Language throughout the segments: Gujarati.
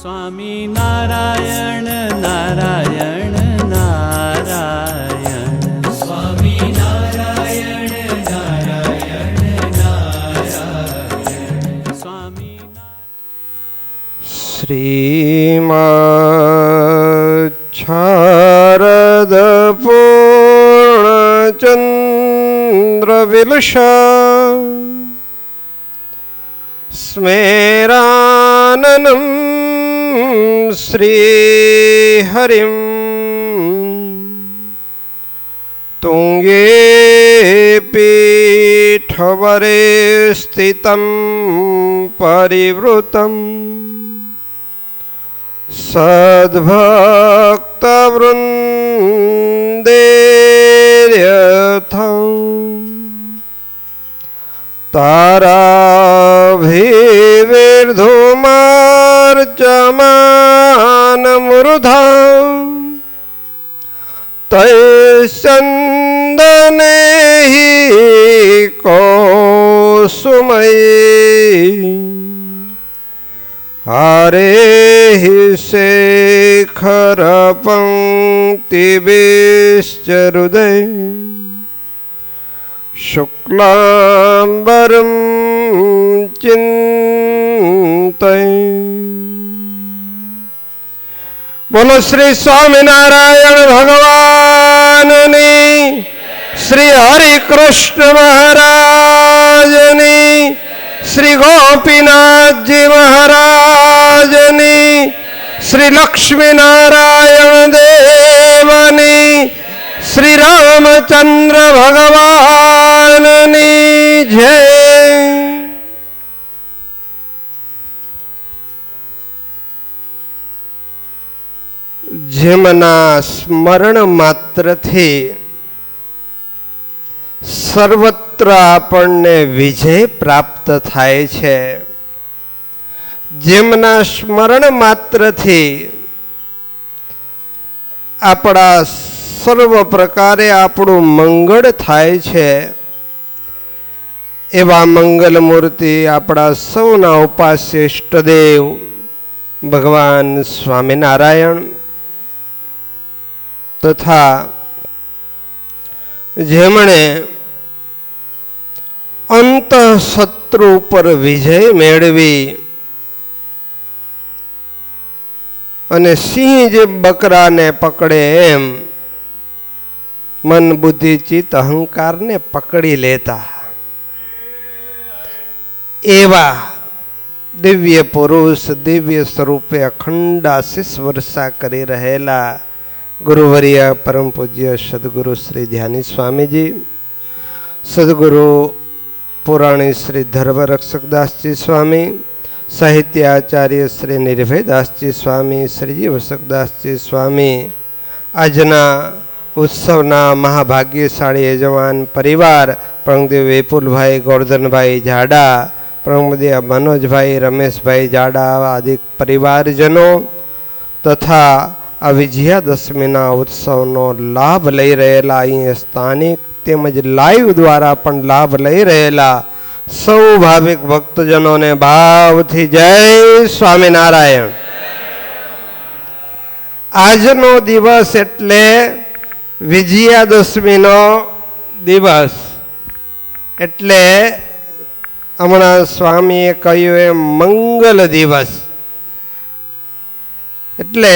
સ્વામી નારાયણ નારાયણ નારાયણ, સ્વામી નારાયણ નારાયણ નારાયણ, સ્વામી. શ્રીમદ્ શારદ પૂર્ણચંદ્ર વિલસા સ્મેરાનનમ શ્રી હરિમ તુંગે પીઠવરે સ્થિતં પરિવૃતં સદ્ભક્તવૃંદેર્યથં તારાભિર્ધુમાર્ચમાનમૃધા તૈસ્ચંદને હિ કૌસુમયી હરે શેખર પંક્તિભિશ્ચ હૃદય શુક્લાંબરમ ચિંતય. બોલો શ્રી સ્વામિનારાયણ ભગવાનની, શ્રી હરિકૃષ્ણ મહારાજની, શ્રી ગોપીનાથજી મહારાજની, શ્રી લક્ષ્મીનારાયણ દેવની, શ્રી રામચંદ્ર ભગવાનની જય. જેમના સ્મરણ માત્રથી સર્વત્ર આપણને વિજય પ્રાપ્ત થાય છે, જેમના સ્મરણ માત્રથી આપણા સર્વ પ્રકારે આપણું મંગળ થાય છે, એવા મંગલ મૂર્તિ આપણા સૌના ઉપાસ્ય ઇષ્ટદેવ ભગવાન સ્વામિનારાયણ તથા જેમણે અંતઃશત્રુ ઉપર વિજય મેળવી અને સિંહ જે બકરાને પકડે એમ મન બુદ્ધિ ચિત્ત અહંકારને પકડી લેતા એવા દિવ્ય પુરુષ, દિવ્ય સ્વરૂપે અખંડ આશીષ વર્ષા કરી રહેલા ગુરુવર્ય પરમ પૂજ્ય સદગુરુ શ્રી ધ્યાની સ્વામીજી, સદગુરુ પુરાણી શ્રી ધર્મરક્ષકદાસજી સ્વામી, સાહિત્યાચાર્ય શ્રી નિર્ભયદાસજી સ્વામી, શ્રીજી વસકદાસજી સ્વામી, આજના ઉત્સવના મહાભાગ્યશાળી યજમાન પરિવાર પ્રમદેવ વિપુલભાઈ ગોરધનભાઈ જાડા, પ્રમદેવ મનોજભાઈ રમેશભાઈ જાડા આદિ પરિવારજનો તથા આ વિજયાદશમીના ઉત્સવનો લાભ લઈ રહેલા અહીં સ્થાનિક તેમજ લાઈવ દ્વારા પણ લાભ લઈ રહેલા સૌ ભાવિક ભક્તજનોને ભાવથી જય સ્વામિનારાયણ. આજનો દિવસ એટલે વિજયાદશમીનો દિવસ, એટલે હમણાં સ્વામીએ કહ્યું એમ મંગલ દિવસ, એટલે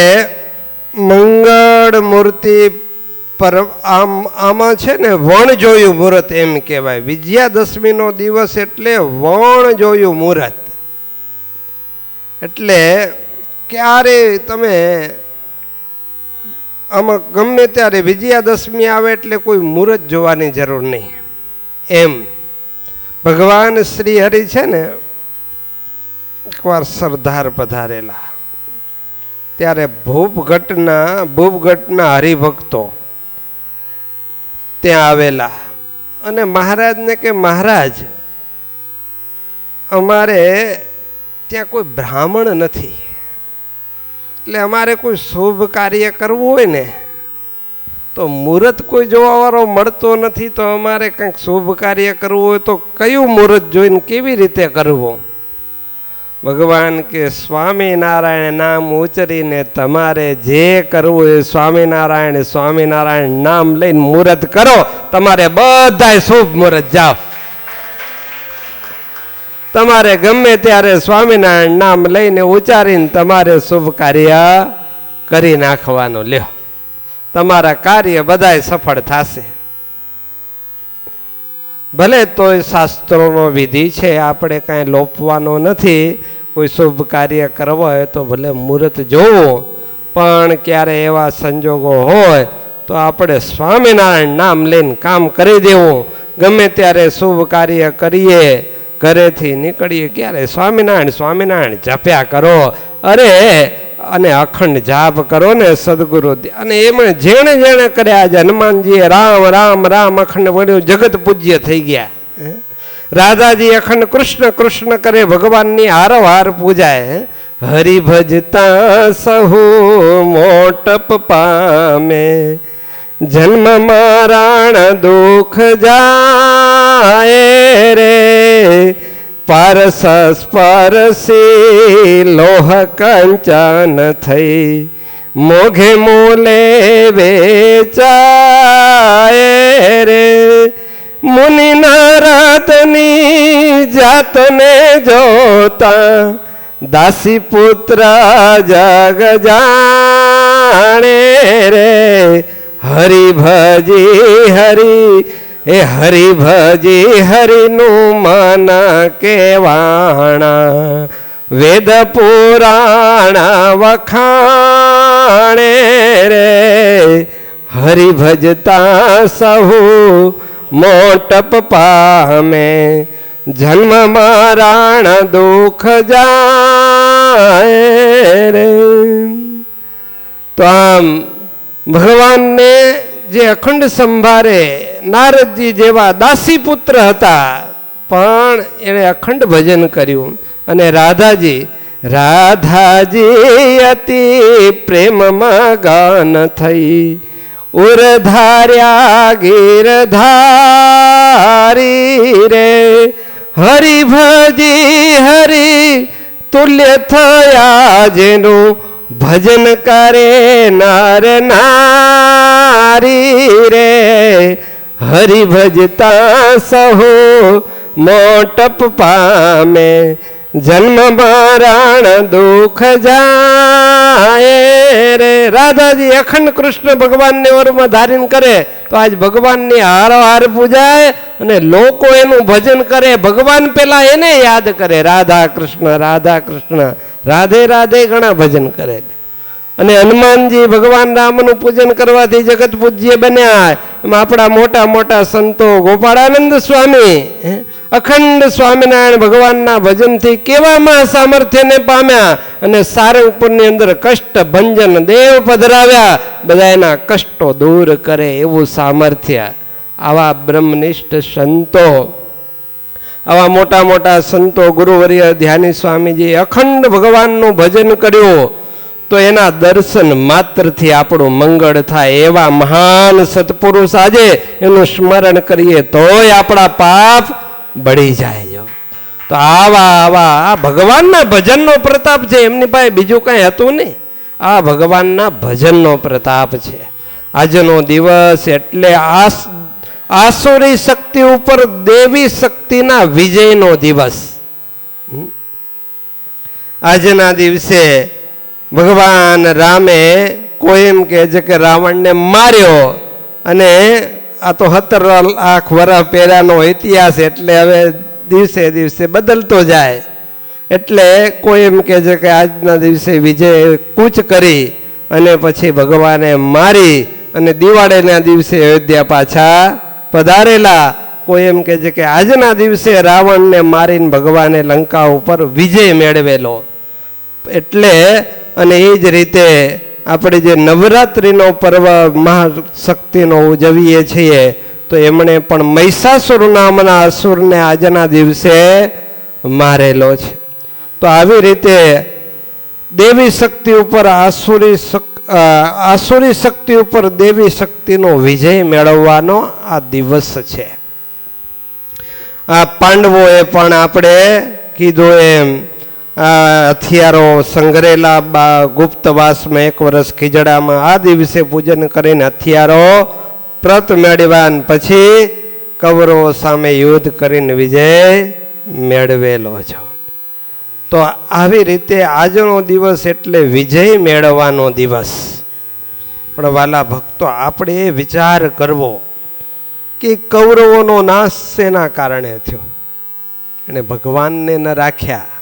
મંગળ મૂર્તિ પર આમાં છે ને વણ જોયું મુહૂર્ત એમ કહેવાય. વિજયાદશમીનો દિવસ એટલે વણ જોયું મુહૂર્ત, એટલે ક્યારે તમે આમાં ગમે ત્યારે વિજયાદશમી આવે એટલે કોઈ મુહૂર્ત જોવાની જરૂર નહીં. એમ ભગવાન શ્રી હરિ છે ને એકવાર સરદાર પધારેલા, ત્યારે ભૂપગઢના હરિભક્તો ત્યાં આવેલા અને મહારાજને કે મહારાજ અમારે ત્યાં કોઈ બ્રાહ્મણ નથી, એટલે અમારે કોઈ શુભ કાર્ય કરવું હોય ને તો મુહૂર્ત કોઈ જોવાવાળો મળતો નથી, તો અમારે કંઈક શુભ કાર્ય કરવું હોય તો કયું મુહૂર્ત જોઈને કેવી રીતે કરવું? ભગવાન કે સ્વામિનારાયણ નામ ઉચ્ચરીને તમારે જે કરવું એ સ્વામિનારાયણ સ્વામિનારાયણ નામ લઈને મુહૂર્ત કરો, તમારે બધાય શુભ મુહૂર્ત જાઓ. તમારે ગમે ત્યારે સ્વામિનારાયણ નામ લઈને ઉચ્ચારીને તમારે શુભ કાર્ય કરી નાખવાનું લ્યો, તમારા કાર્ય બધાય સફળ થશે. ભલે તોય શાસ્ત્રોનો વિધિ છે, આપણે કાંઈ લોપવાનો નથી. કોઈ શુભ કાર્ય કરવા હોય તો ભલે મુહૂર્ત જોવું, પણ ક્યારે એવા સંજોગો હોય તો આપણે સ્વામિનારાયણ નામ લઈને કામ કરી દેવું. ગમે ત્યારે શુભ કાર્ય કરીએ, ઘરેથી નીકળીએ ક્યારે સ્વામિનારાયણ સ્વામિનારાયણ જપ્યા કરો. અરે અને અખંડ જાપ કરો ને સદગુરુ. અને એમાં જેણે જેણે કર્યા, આજે હનુમાનજીએ રામ રામ રામ અખંડ બોલ્યું, જગત પૂજ્ય થઈ ગયા. રાધાજી અખંડ કૃષ્ણ કૃષ્ણ કરે, ભગવાનની હારોહાર પૂજાય. હરિભજતા સહુ મોટપ પામે, જન્મ મારાણ દુઃખ જાય રે. પારસ સ્પરસી લોહ કંચન થઈ, મોઘે મોલે વેચાય રે. મુનિ નારદની જાતને જોતા, દાસી પુત્ર જગ જાણે રે. હરિભજી હરી એ હરિભજી હરિનું મન કેવાણા, વેદ પુરાણ વખાણે રે. હરિભજતા સહુ મોટપ પામે, જન્મ મારાણ દુઃખ જાય રે. તો આમ ભગવાનને જે અખંડ સંભારે, નારદજી જેવા દાસી પુત્ર હતા, પણ એણે અખંડ ભજન કર્યું. અને રાધાજી અતિ પ્રેમમાં ગાન થઈ, ઉરધાર્યા ગીરધારી રે. હરિભજી હરિ તુલ્ય થયા, જેનું ભજન કરે નર નારી રે. હરિભજતા સહુ મોટપ પામે, જન્મ મરણ દુઃખ જાય રે. રાધાજી અખંડ કૃષ્ણ ભગવાનને ઓરમાં ધારણ કરે તો આજ ભગવાનની હારોહાર પૂજાય અને લોકો એનું ભજન કરે. ભગવાન પેલા એને યાદ કરે, રાધા કૃષ્ણ રાધે રાધે ઘણા ભજન કરે. અને હનુમાનજી ભગવાન રામનું પૂજન કરવાથી જગત પૂજ્ય બન્યા. એમાં આપણા મોટા મોટા સંતો ગોપાળાનંદ સ્વામી અખંડ સ્વામિનારાયણ ભગવાનના ભજનથી કેવામાં સામર્થ્યને પામ્યા અને સારંગપુરની અંદર કષ્ટ ભંજન દેવ પધરાવ્યા. બધા એના કષ્ટો દૂર કરે એવું સામર્થ્ય. આવા બ્રહ્મનિષ્ઠ સંતો, આવા મોટા મોટા સંતો, ગુરુવર્ય ધ્યાની સ્વામીજી અખંડ ભગવાનનું ભજન કર્યું તો એના દર્શન માત્રથી આપણું મંગળ થાય. એવા મહાન સત્પુરુષ આજે એનું સ્મરણ કરીએ તોય આપણા પાપ બળી જાય. તો આવા ભગવાનના ભજનનો પ્રતાપ છે. એમની પાસે બીજું કંઈ હતું નહીં, આ ભગવાનના ભજનનો પ્રતાપ છે. આજનો દિવસ એટલે આસુરી શક્તિ ઉપર દેવી શક્તિના વિજયનો દિવસ. આજના દિવસે ભગવાન રામે કોઈ એમ કહે છે કે રાવણને માર્યો અને આ તો 17 લાખ વર્ષ પહેલાનો ઇતિહાસ, એટલે હવે દિવસે દિવસે બદલતો જાય. એટલે કોઈ એમ કહે છે કે આજના દિવસે વિજય કૂચ કરી અને પછી ભગવાને મારી અને દિવાળીના દિવસે અયોધ્યા પાછા પધારેલા. કોઈ એમ કહે છે કે આજના દિવસે રાવણને મારીને ભગવાને લંકા ઉપર વિજય મેળવેલો. એટલે અને એ જ રીતે આપણે જે નવરાત્રિનો પર્વ મહાશક્તિનો ઉજવીએ છીએ તો એમણે પણ મહિષાસુર નામના અસુરને આજના દિવસે મારેલો છે. તો આવી રીતે દેવી શક્તિ ઉપર આસુરી શક્તિ ઉપર દેવી શક્તિનો વિજય મેળવવાનો આ દિવસ છે. આ પાંડવોએ પણ આપણે કીધું એમ હથિયારો સંગ્રહેલા ગુપ્તવાસમાં 1 વર્ષ ખીજડામાં આ દિવસે પૂજન કરીને હથિયારો પ્રત મેળવ્યા પછી કૌરવો સામે યુદ્ધ કરીને વિજય મેળવેલો છો. તો આવી રીતે આજનો દિવસ એટલે વિજય મેળવવાનો દિવસ. પણ વાલા ભક્તો, આપણે એ વિચાર કરવો કે કૌરવોનો નાશ શેના કારણે થયો? એને ભગવાનને ન રાખ્યા,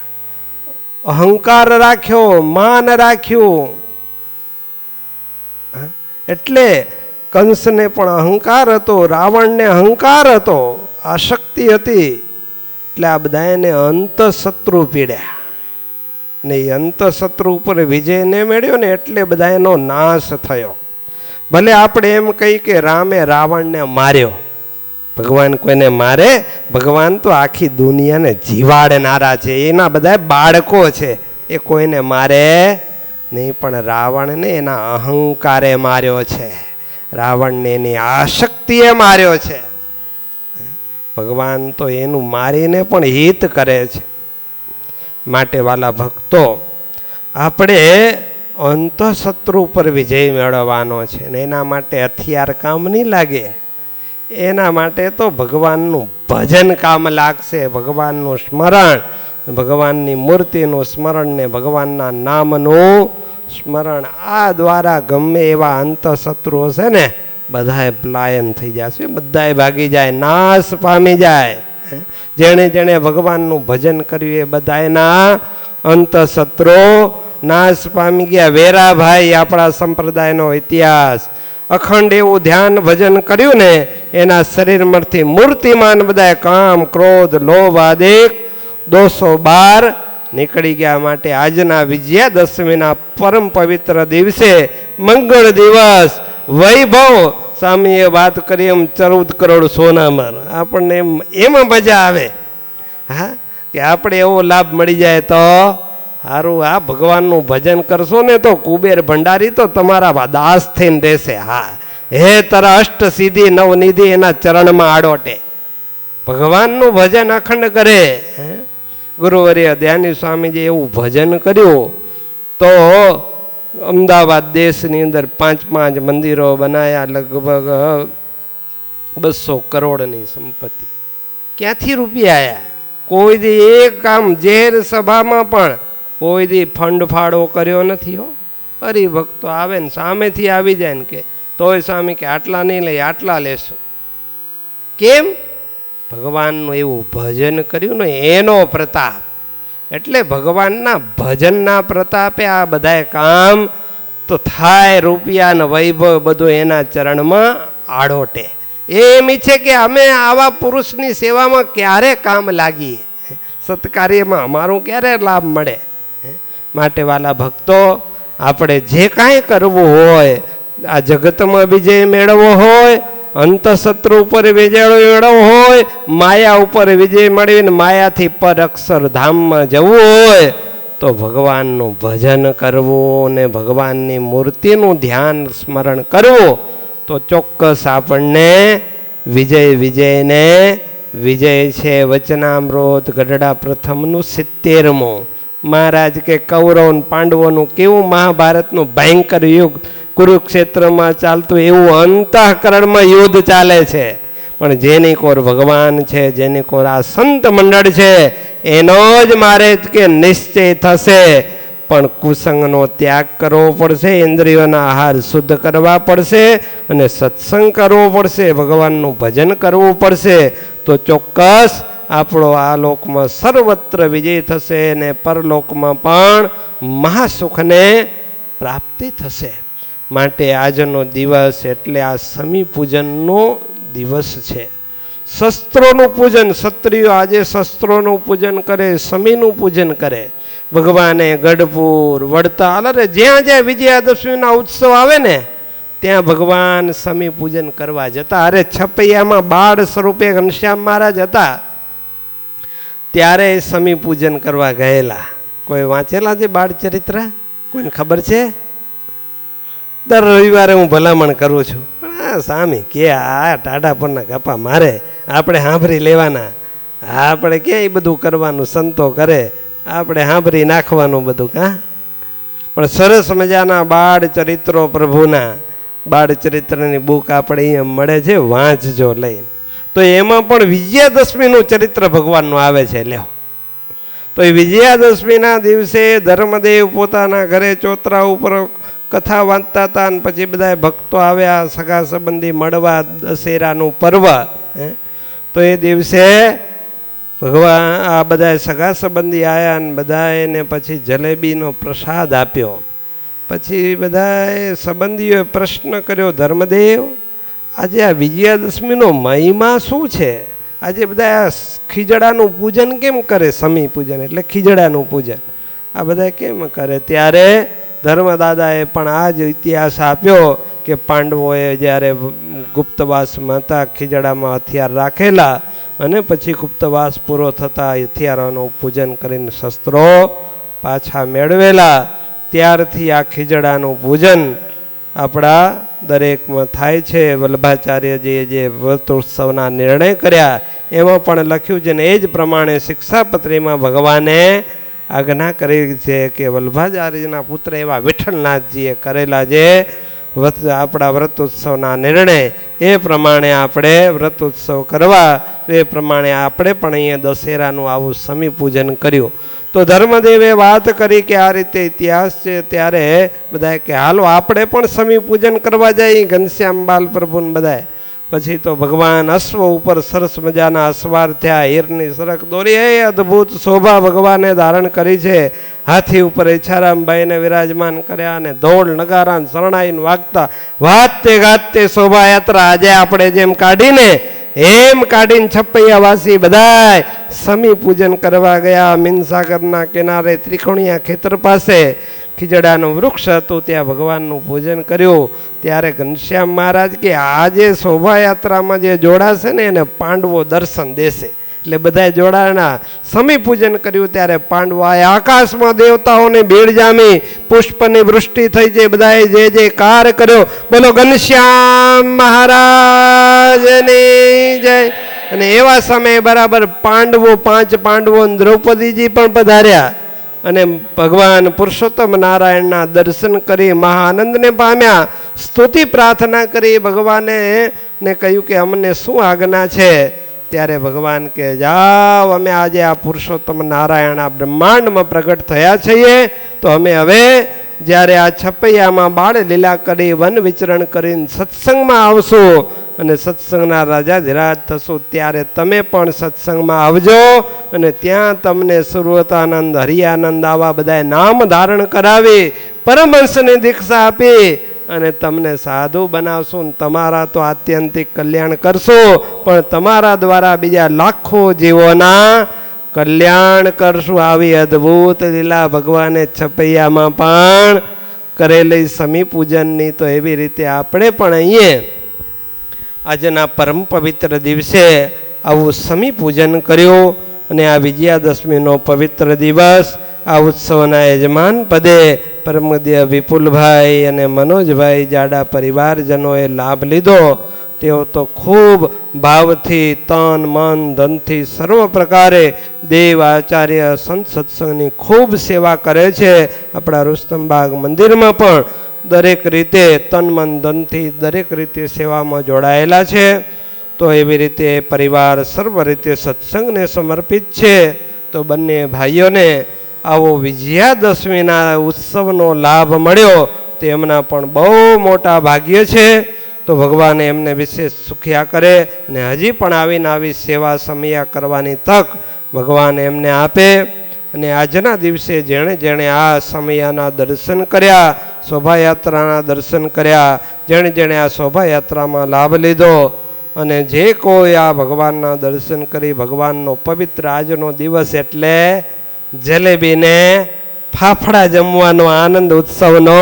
અહંકાર રાખ્યો, માન રાખ્યું. એટલે કંસને પણ અહંકાર હતો, રાવણને અહંકાર હતો, આસક્તિ હતી. એટલે આ બધા એને અંતઃશત્રુ પીડ્યા ને એ અંતઃશત્રુ ઉપર વિજય ને મેળ્યો ને એટલે બધા એનો નાશ થયો. ભલે આપણે એમ કહી કે રામે રાવણને માર્યો, ભગવાન કોઈને મારે? ભગવાન તો આખી દુનિયાને જીવાડનારા છે, એના બધા બાળકો છે, એ કોઈને મારે નહીં. પણ રાવણને એના અહંકારે માર્યો છે, રાવણને એની આસક્તિએ માર્યો છે. ભગવાન તો એનું મારીને પણ હિત કરે છે. માટે વાલા ભક્તો, આપણે અંતઃશત્રુ પર વિજય મેળવવાનો છે ને એના માટે હથિયાર કામ નહીં લાગે. એના માટે તો ભગવાનનું ભજન કામ લાગશે, ભગવાનનું સ્મરણ, ભગવાનની મૂર્તિનું સ્મરણ ને ભગવાનના નામનું સ્મરણ. આ દ્વારા ગમે એવા અંતઃશત્રુઓ છે ને બધાએ પલાયન થઈ જશે, બધાએ ભાગી જાય, નાશ પામી જાય. જેણે જેણે ભગવાનનું ભજન કર્યું એ બધાના અંતઃશત્રુ નાશ પામી ગયા. વેરાભાઈ આપણા સંપ્રદાયનો ઇતિહાસ, અખંડ એવું ધ્યાન ભજન કર્યું ને એના શરીરમાંથી મૂર્તિમાન બધા કામ, ક્રોધ, લોભ આદિ દોષો બહાર નીકળી ગયા. માટે આજના વિજયાદશમીના પરમ પવિત્ર દિવસે, મંગળ દિવસ, વૈભવ, સ્વામીએ વાત કરી એમ 14 કરોડ સોનામાં, આપણને એમાં મજા આવે. હા, કે આપણે એવો લાભ મળી જાય તો સારું. આ ભગવાનનું ભજન કરશો ને તો કુબેર ભંડારી તો તમારા દાસ થઈને રહેશે. હા, હે તારા અષ્ટ સિદ્ધિ નવનિધિ એના ચરણમાં આડોટે. ભગવાનનું ભજન અખંડ કરે. ગુરુવર્ય દયાની સ્વામીજી એવું ભજન કર્યું તો અમદાવાદ દેશની અંદર 5 મંદિરો બનાયા, લગભગ 200 કરોડની સંપત્તિ. ક્યાંથી રૂપિયા આવ્યા? કોઈ દી એક કામ જાહેર સભામાં પણ કોઈ દી ફંડ ફાળો કર્યો નથી. હો, હરિભક્તો આવે ને સામેથી આવી જાય ને કે તોય સ્વામી કે આટલા નહીં લઈ, આટલા લેશું. કેમ? ભગવાનનું એવું ભજન કર્યું ને એનો પ્રતાપ. એટલે ભગવાનના ભજનના પ્રતાપે આ બધા કામ તો થાય. રૂપિયા ને વૈભવ બધું એના ચરણમાં આડોટે. એમ ઈચ્છે કે અમે આવા પુરુષની સેવામાં ક્યારે કામ લાગીએ, સત્કાર્યમાં અમારું ક્યારે લાભ મળે. માટે વાલા ભક્તો, આપણે જે કાંઈ કરવું હોય, આ જગતમાં વિજય મેળવવો હોય, અંતઃશત્રુ ઉપર વિજય મેળવવો હોય, માયા ઉપર વિજય મેળવીને માયાથી પર અક્ષરધામમાં જવું હોય તો ભગવાનનું ભજન કરવું ને ભગવાનની મૂર્તિનું ધ્યાન સ્મરણ કરવું તો ચોક્કસ આપણને વિજયને વિજય છે. વચનામૃત ગઢડા પ્રથમનું 70મું. મહારાજ કે કૌરવ પાંડવોનું કેવું મહાભારતનું ભયંકર યુદ્ધ કુરુક્ષેત્રમાં ચાલતું એવું અંતઃકરણમાં યુદ્ધ ચાલે છે. પણ જેની કોર ભગવાન છે, જેની કોર આ સંત મંડળ છે, એનો જ મારે કે નિશ્ચય થશે. પણ કુસંગનો ત્યાગ કરવો પડશે, ઇન્દ્રિયોના આહાર શુદ્ધ કરવા પડશે અને સત્સંગ કરવો પડશે, ભગવાનનું ભજન કરવું પડશે. તો ચોક્કસ આપણો આ લોકમાં સર્વત્ર વિજય થશે અને પરલોકમાં પણ મહાસુખને પ્રાપ્તિ થશે. માટે આજનો દિવસ એટલે આ સમી પૂજનનો દિવસ છે. શસ્ત્રોનું પૂજન, ક્ષત્રિયો આજે શસ્ત્રોનું પૂજન કરે, સમીનું પૂજન કરે. ભગવાને ગઢપુર, વડતાલ, અરે જ્યાં જ્યાં વિજયાદશમીના ઉત્સવ આવે ને ત્યાં ભગવાન સમી પૂજન કરવા જતા. અરે છપૈયામાં બાળ સ્વરૂપે ઘનશ્યામ મહારાજ હતા ત્યારે સમી પૂજન કરવા ગયેલા. કોઈ વાંચેલા છે બાળ ચરિત્ર? કોઈને ખબર છે? દર રવિવારે હું ભલામણ કરું છું. પણ આ સ્વામી કે આ ટાઢા પરના ગપ્પા મારે આપણે સાંભળી લેવાના, આપણે ક્યાં એ બધું કરવાનું, સંતો કરે. આપણે સાંભળી નાખવાનું બધું કા. પણ સરસ મજાના બાળ ચરિત્રો પ્રભુના બાળ ચરિત્રની બુક આપણે અહીંયા મળે છે, વાંચજો લઈ. તો એમાં પણ વિજયાદશમીનું ચરિત્ર ભગવાનનું આવે છે. લ્યો તો એ વિજયાદશમીના દિવસે ધર્મદેવ પોતાના ઘરે ચોતરા ઉપર કથા વાંચતા હતા અને પછી બધા ભક્તો આવ્યા, સગા સંબંધી મળવા, દશેરાનું પર્વ. તો એ દિવસે ભગવાન આ બધા સગા સંબંધી આવ્યા અને બધાને પછી જલેબીનો પ્રસાદ આપ્યો. પછી બધા સંબંધીઓએ પ્રશ્ન કર્યો, ધર્મદેવ આજે આ વિજયાદશમીનો મહિમા શું છે? આજે બધા ખીજડાનું પૂજન કેમ કરે? સમી પૂજન એટલે ખીજડાનું પૂજન આ બધા કેમ કરે? ત્યારે ધર્મદાદાએ પણ આ જ ઇતિહાસ આપ્યો કે પાંડવોએ જ્યારે ગુપ્તવાસમાં હતા, ખીજડામાં હથિયાર રાખેલા અને પછી ગુપ્તવાસ પૂરો થતાં હથિયારોનું પૂજન કરીને શસ્ત્રો પાછા મેળવેલા, ત્યારથી આ ખીજડાનું પૂજન આપણા દરેકમાં થાય છે. વલ્લભાચાર્યજીએ જે વ્રતોત્સવના નિર્ણય કર્યા એમાં પણ લખ્યું છે ને એ જ પ્રમાણે શિક્ષાપત્રીમાં ભગવાને આજ્ઞા કરી છે કે વલ્લભાચાર્યજીના પુત્ર એવા વિઠ્ઠલનાથજીએ કરેલા જે આપણા વ્રતોત્સવના નિર્ણય એ પ્રમાણે આપણે વ્રતોત્સવ કરવા, એ પ્રમાણે આપણે પણ અહીંયા દશેરાનું આવું સમી પૂજન કર્યું. તો ધર્મદેવે વાત કરી કે આ રીતે ઇતિહાસ છે. ત્યારે બધાએ કે હાલો આપણે પણ સમી પૂજન કરવા જઈએ, ઘનશ્યામ બાલ પ્રભુને બધાએ. પછી તો ભગવાન અશ્વ ઉપર સરસ મજાના અસવાર થયા, હીરની સરક દોરી, એ અદ્ભુત શોભા ભગવાને ધારણ કરી છે. હાથી ઉપર ઈચ્છારામભાઈને વિરાજમાન કર્યા અને ધોળ નગારા શરણાઈને વાગતા વાતે ગાતે શોભાયાત્રા આજે આપણે જેમ કાઢીને એમ કાઢીને છપૈયાવાસી બધાય સમી પૂજન કરવા ગયા. મીનસાગરના કિનારે ત્રિકોણીયા ખેતર પાસે ખીજડાનું વૃક્ષ હતું, ત્યાં ભગવાનનું પૂજન કર્યું. ત્યારે ઘનશ્યામ મહારાજ કે આજે શોભાયાત્રામાં જે જોડાશે ને એને પાંડવો દર્શન દેશે. એટલે બધા જોડાણા સમી પૂજન કર્યું. ત્યારે પાંડવાએ આકાશમાં દેવતાઓને ભીડ જામી, પુષ્પની વૃષ્ટિ થઈ છે, બધાએ જે જે કાર કર્યો, બોલો ઘનશ્યામ મહારાજની જય. અને એવા સમયે બરાબર પાંડવો 5 પાંડવો દ્રૌપદીજી પણ પધાર્યા અને ભગવાન પુરુષોત્તમ નારાયણના દર્શન કરી મહાઆનંદને પામ્યા. સ્તુતિ પ્રાર્થના કરી ભગવાને ને કહ્યું કે અમને શું આજ્ઞા છે? ત્યારે ભગવાન કે જાઓ, અમે આજે આ પુરુષોત્તમ નારાયણ આ બ્રહ્માંડમાં પ્રગટ થયા છીએ, તો અમે હવે જ્યારે આ છપૈયામાં બાળ લીલા કરી વન વિચરણ કરીને સત્સંગમાં આવશું અને સત્સંગના રાજાધિરાજ થશું, ત્યારે તમે પણ સત્સંગમાં આવજો અને ત્યાં તમને સર્વતાનંદ, હરિયાનંદ આવા બધા નામ ધારણ કરાવી પરમહંસની દીક્ષા આપી અને તમને સાધુ બનાવશું. તમારા તો આત્યંતિક કલ્યાણ કરશું, પણ તમારા દ્વારા બીજા લાખો જીવોના કલ્યાણ કરશું. આવી અદ્ભુત લીલા ભગવાને છપૈયામાં પણ કરેલી સમી પૂજનની. તો એવી રીતે આપણે પણ અહીંયા આજના પરમ પવિત્ર દિવસે આવું સમી પૂજન કર્યું. અને આ વિજયાદશમીનો પવિત્ર દિવસ આ ઉત્સવના યજમાન પદે પરમદય વિપુલભાઈ અને મનોજભાઈ જાડા પરિવારજનોએ લાભ લીધો. તેઓ તો ખૂબ ભાવથી, તન મન ધનથી સર્વ પ્રકારે દેવ આચાર્ય સંત સત્સંગની ખૂબ સેવા કરે છે. આપણા રુસ્તમબાગ મંદિરમાં પણ દરેક રીતે તન મન ધનથી દરેક રીતે સેવામાં જોડાયેલા છે. તો એવી રીતે પરિવાર સર્વ રીતે સત્સંગને સમર્પિત છે. તો બંને ભાઈઓને આવો વિજયાદશમીના ઉત્સવનો લાભ મળ્યો તે એમના પણ બહુ મોટા ભાગ્ય છે. તો ભગવાન એમને વિશેષ સુખ્યા કરે અને હજી પણ આવીને આવી સેવા સમયા કરવાની તક ભગવાન એમને આપે. અને આજના દિવસે જેણે જેણે આ સમયાના દર્શન કર્યા, શોભાયાત્રાના દર્શન કર્યા, જેણે જેણે આ શોભાયાત્રામાં લાભ લીધો અને જે કોઈ આ ભગવાનના દર્શન કરી ભગવાનનો પવિત્ર આજનો દિવસ એટલે જલેબીને ફાફડા જમવાનો આનંદ ઉત્સવનો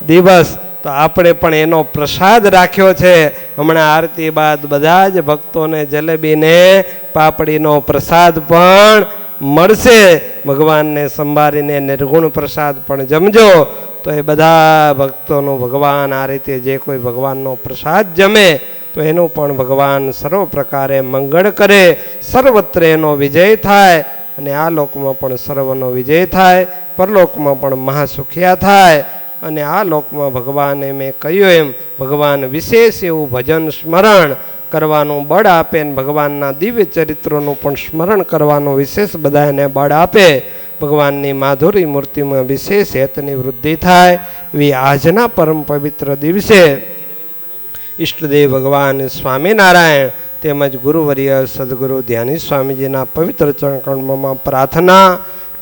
દિવસ, તો આપણે પણ એનો પ્રસાદ રાખ્યો છે. હમણાં આરતી બાદ બધા જ ભક્તોને જલેબીને પાપડીનો પ્રસાદ પણ મળશે. ભગવાનને સંભાળીને નિર્ગુણ પ્રસાદ પણ જમજો. તો એ બધા ભક્તોનું ભગવાન આ રીતે જે કોઈ ભગવાનનો પ્રસાદ જમે તો એનું પણ ભગવાન સર્વ પ્રકારે મંગળ કરે, સર્વત્ર એનો વિજય થાય અને આ લોકમાં પણ સર્વનો વિજય થાય, પરલોકમાં પણ મહાસુખિયા થાય. અને આ લોકમાં ભગવાને મેં કહ્યું એમ ભગવાન વિશેષ એવું ભજન સ્મરણ કરવાનું બળ આપે ને ભગવાનના દિવ્ય ચરિત્રોનું પણ સ્મરણ કરવાનું વિશેષ બધાને બળ આપે. ભગવાનની માધુરી મૂર્તિમાં વિશેષ હેતની વૃદ્ધિ થાય એવી આજના પરમ પવિત્ર દિવસે ઈષ્ટદેવ ભગવાન સ્વામિનારાયણ તેમજ ગુરુવર્ય સદગુરુ ધ્યાની સ્વામીજીના પવિત્ર ચરણકમળમાં પ્રાર્થના